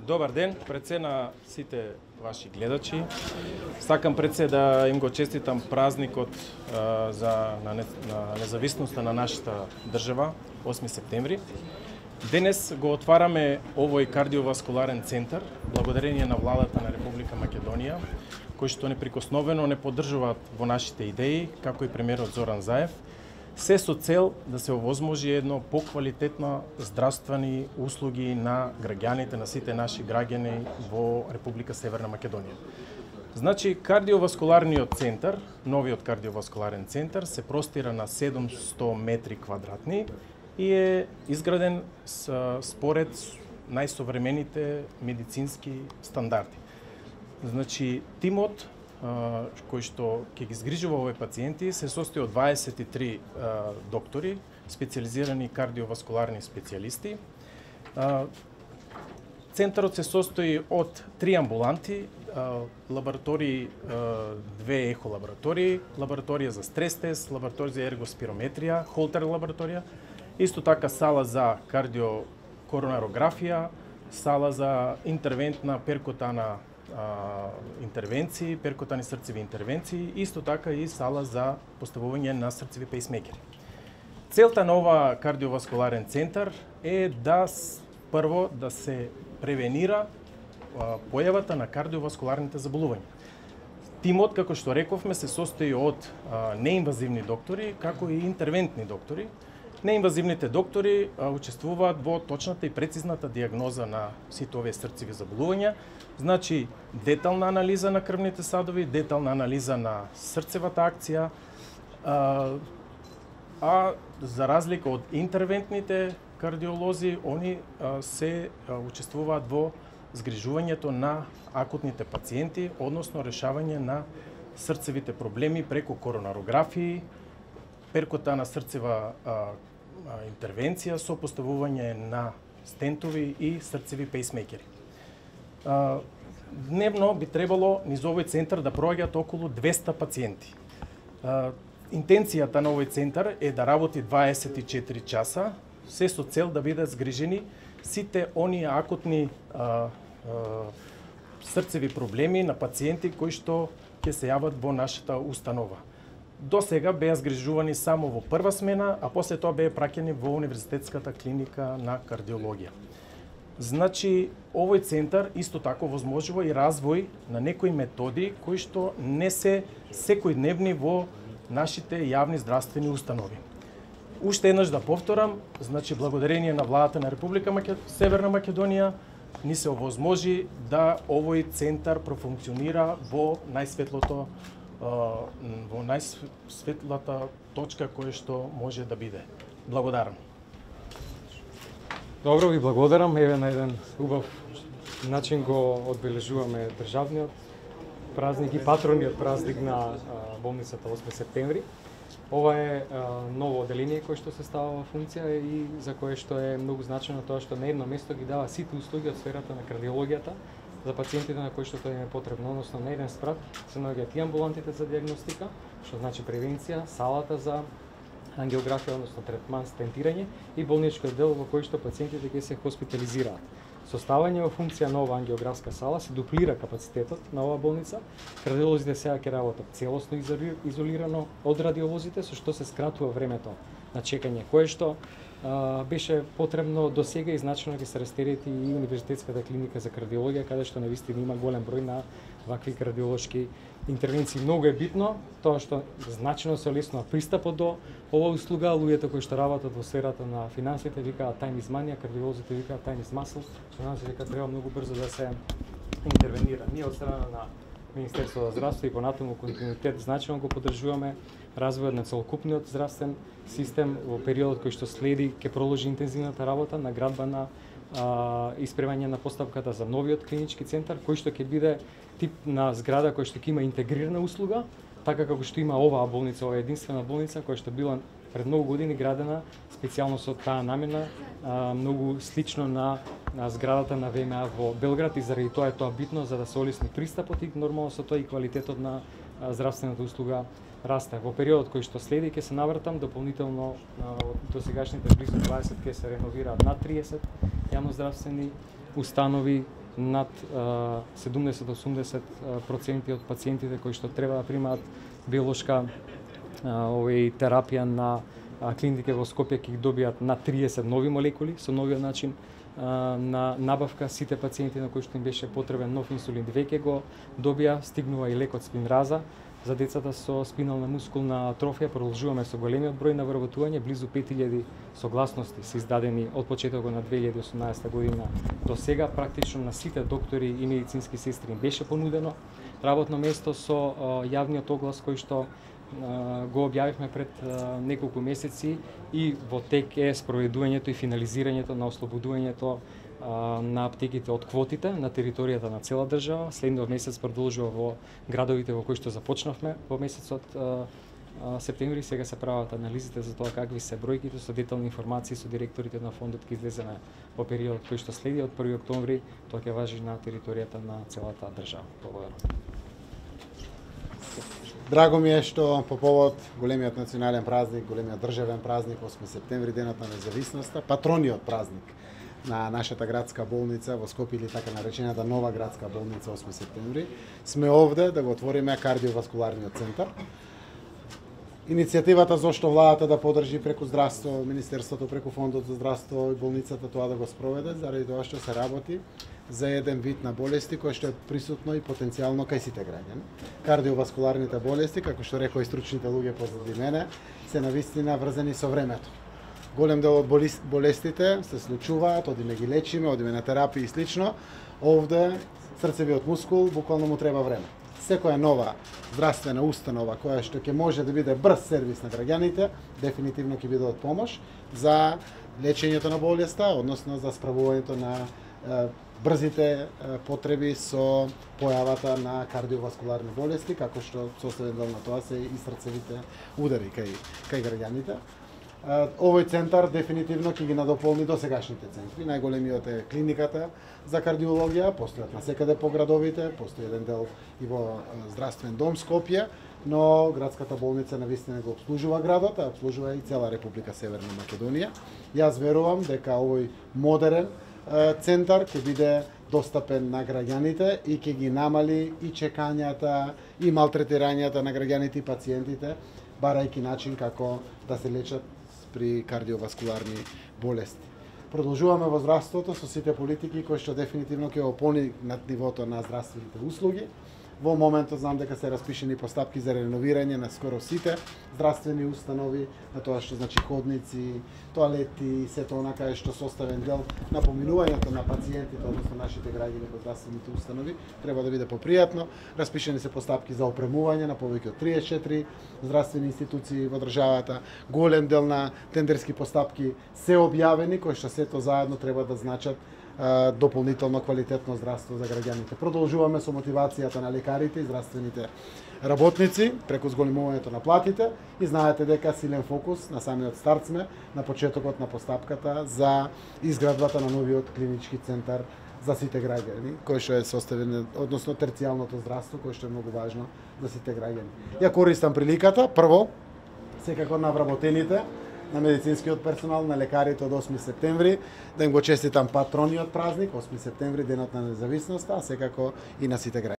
Добар ден, пред се на сите ваши гледачи. Сакам пред се да им го честитам празникот на независноста на нашата држава, 8 септември. Денес го отвараме овој кардиоваскуларен центар, благодарение на владата на Република Македонија, кои што неприкосновено не поддржуваат во нашите идеи, како и премиерот Зоран Заев, се со цел да се овозможи едно поквалитетно здравствени услуги на граѓаните, на сите наши граѓани во Република Северна Македонија. Значи, кардиоваскуларниот центар, новиот кардиоваскуларен центар, се простира на 700 метри квадратни и е изграден според најсовремените медицински стандарди. Значи, тимот кој што ќе ги згрижува овој пациенти се состои од 23 доктори, специализирани кардиоваскуларни специјалисти. Центарот се состои од 3 амбуланти, лаборатории, 2 ехолаборатории, лабораторија за стрес тест, лабораторија за ергоспирометрија, холтер лабораторија, исто така сала за кардиокоронарографија, сала за интервентна перкутана интервенции, перкутани срцеви интервенции, исто така и сала за поставување на срцеви пейсмекери. Целта на ова кардиоваскуларен центар е да прво да се превенира појавата на кардиоваскуларните заболувања. Тимот, како што рековме, се состои од неинвазивни доктори, како и интервентни доктори. Неинвазивните доктори учествуваат во точната и прецизната диагноза на сите овие срцеви заболувања, значи детална анализа на крвните садови, детална анализа на срцевата акција, а за разлика од интервентните кардиолози, они се учествуваат во згрижувањето на акутните пациенти, односно решавање на срцевите проблеми преку коронарографии, перкутана срцева интервенција со поставување на стентови и срцеви пейсмекери. Дневно би требало низ овој центар да проаѓаат околу 200 пациенти. Интенцијата на овој центар е да работи 24 часа, се со цел да бидат згрижени сите оние акутни срцеви проблеми на пациенти кои што ќе се јават во нашата установа. До сега беа згрижувани само во прва смена, а после тоа беа праќани во Универзитетската клиника на кардиологија. Значи, овој центар исто така возможува и развој на некои методи кои што не се секојдневни во нашите јавни здравствени установи. Уште еднаш да повторам, значи благодарение на владата на Република Северна Македонија ни се овозможи да овој центар профункционира во најсветлата точка која што може да биде. Благодарам. Добро, ви благодарам. Еве на еден убав начин го одбележуваме државниот празник и патрониот празник на болницата 8 септември. Ова е ново оделение кое што се става во функција и за кое што е многу значено тоа што на едно место ги дава сите услуги од сферата на кардиологијата за пациентите на кои што тоа им е потребно, односно на еден спрат се наоѓаат и амбулантите за диагностика, што значи превенција, салата за ангиографија, односно третман, стентирање и болничкиот дел во кој што пациентите ќе се хоспитализираат. Со ставање во функција на оваа ангиографска сала се дуплира капацитетот на оваа болница. Кардиолозите сега ќе работат целосно изолирано од радиолозите, со што се скратува времето на чекање, кое што беше потребно до сега и значено ќе се растерети и Универзитетската клиника за кардиологија, каде што навистина има голем број на вакви кардиолошки интервенции. Многу е битно тоа што значено се олеснува пристапот до оваа услуга. Луѓето кои што работат во сферата на финансите викаат time is money, кардиолозите викаат time is muscle, што значи дека треба многу брзо да се интервенира. Ние од страна на Министерството за здравство и понатаму континуитет значено го поддржуваме развојот на целокупниот здравствен систем во периодот кој што следи ќе продолжи интензивната работа на градба на испремање на постапката за новиот клинички центар, кој што ќе биде тип на зграда кој што ќе има интегрирана услуга, така како што има оваа болница, ова единствена болница која што била пред многу години градена специјално со таа намена, многу слично на зградата на ВМА во Белград и заради тоа е тоа битно за да се олесни пристапот и нормално со тоа и квалитетот на здравствената услуга расте. Во периодот кој што следи ќе се навртам дополнително од досегашните близу 20 ќе се реновираат над 30 јавноздравствени установи над 70-80% од пациентите кои што треба да примаат биолошка терапија на клиниките во Скопје ќе ги добијат на 30 нови молекули со новиот начин на набавка. Сите пациенти на кои што им беше потребен нов инсулин веќе го добија, стигнува и лекот Спинраза. За децата со спинална мускулна атрофија продолжуваме со големиот број на вработување, близу 5000 согласности се издадени од почетокот на 2018 година до сега. Практично на сите доктори и медицински сестри им беше понудено работно место со јавниот оглас кој што го објавивме пред неколку месеци, и во тек е спроведувањето и финализирањето на ослободувањето на аптеките од квотите на територијата на цела држава. Следниот месец продолжува во градовите во кои што започнавме во месецот септември. Сега се прават анализите за тоа какви се бројките, со детални информации со директорите на фондот ќе излеземе во периодот кој што следи од 1 октомври. Тоа ќе важи на територијата на целата држава. Благодарам. Драго ми е што по повод големиот национален празник, големиот државен празник, 8 септември, денот на независноста, патрониот празник на нашата градска болница во Скопје, или така наречената нова градска болница 8 септември, сме овде да го отвориме кардиоваскуларниот центар. Иницијативата зашто владата да подржи преку здравство, Министерството преку Фондот за здравство и болницата тоа да го спроведе, заради тоа што се работи за еден вид на болести кој што е присутно и потенцијално кај сите граѓани. Кардиоваскуларните болести, како што рекоа и стручните луѓе позади мене, се навистина врзани со времето. Голем дел од болестите се случуваат, одиме ги лечиме, одиме на терапија и слично. Овде срцевиот мускул буквално му треба време. Секоја нова здравствена установа која што ќе може да биде брз сервис на граѓаните, дефинитивно ќе биде од помош за лечењето на болеста, односно за справувањето на брзите потреби со појавата на кардиоваскуларни болести, како што составен дел на тоа се и срцевите удари кај граѓаните. Овој центар дефинитивно ќе ги надополни досегашните центри. Најголемиот е клиниката за кардиологија, постојат насекаде по градовите, постои еден дел и во здравствен дом Скопје, но градската болница навистина го обслужува градот, а обслужува и цела Република Северна Македонија. Јас верувам дека овој модерен центар ќе биде достапен на граѓаните и ќе ги намали и чекањата, и малтретирањата на граѓаните и пациентите, барајќи начин како да се лечат при кардиоваскуларни болести. Продолжуваме во здравството со сите политики кои што дефинитивно ќе опони над нивото на здравствените услуги. Во моментот знам дека се распишени постапки за реновирање на скоро сите здравствени установи, на тоа што значи ходници, тоалети, сето она кај што составен дел на поминувањето на пациентите, односно нашите граѓани во здравствените установи, треба да биде попријатно. Распишени се постапки за опремување на повеќе од 34 здравствени институции во државата. Голем дел на тендерски постапки се објавени, кои што сето заедно треба да значат дополнително квалитетно здравство за граѓаните. Продолжуваме со мотивацијата на лекарите и здравствените работници преку зголемувањето на платите, и знаете дека силен фокус на самиот старт сме на почетокот на постапката за изградбата на новиот клинички центар за сите граѓани, кој што е составен, односно терцијалното здравство, кој што е многу важно за сите граѓани. Ја користам приликата, прво, секако на вработените, на медицинскиот персонал, на лекарите од 8 септември, да им го честитам патрониот празник, 8 септември, денот на независноста, а секако и на сите граѓани.